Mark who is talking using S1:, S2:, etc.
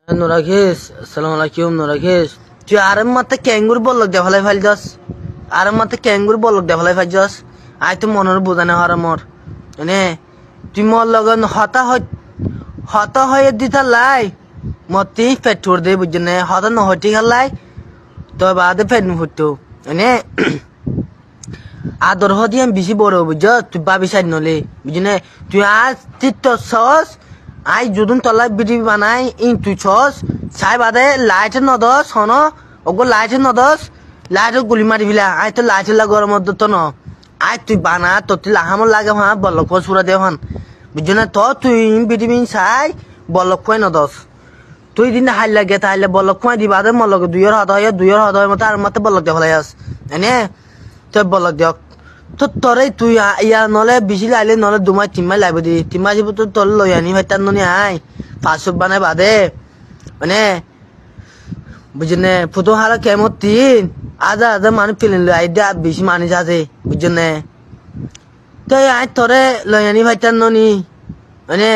S1: Nurakis, assalamualaikum Nurakis. তুই আর মাত্র ক্যাঙ্গুর বলক দেখালাই file যাস আর মাত্র ক্যাঙ্গুর বলক দেখালাই ফাইল যাস আই তো মনের বোঝানে হর মর মানে তুই মর লগন হতা হয়ে দিতা লাই মতি পেট্রোল দে বুঝনে হতা নহটি খালাই তো বাদে পেট ফুটতো মানে আদর হদি আমি বেশি বড় বুঝছ তুই ভাবি সাইড নলে বুঝনে তুই আজ তিত সস আই যদুন তলা বিডি বানাই ইন তুই ছস চাই বাদে লাইট নদস হন ওগো লাইট নদস লাইট গুলি মারি ফিলা আই তো লাইট লা গরম তো ন আই তুই বানা তো তুই লাহাম লাগে হ্যাঁ বলক সুরা দে হন বুঝনে তো তুই বিডি বিন চাই বলক কই নদস তুই দিন হাই লাগে তাইলে বলক কই দিবা দে মলক দুইয়ের হদ হয় মতো আর মতো বলক দে ফলাই আস এনে তুই বলক দিয়ক তো তোরে তুই ইয়া নলে বেশি লাইলে নলে 2 মাস 3 মাস লাগবে দি 3 মাস তো তোর লই আনি ভাই তার ননি আই পাঁচশো বানাই বাদে মানে বুঝনে ফুটো হারা কেমন 3,000 মানুষ পেলেন লই আই দা বেশি মানুষ আছে বুঝনে তো আই তোরে লই আনি ভাই তার ননি মানে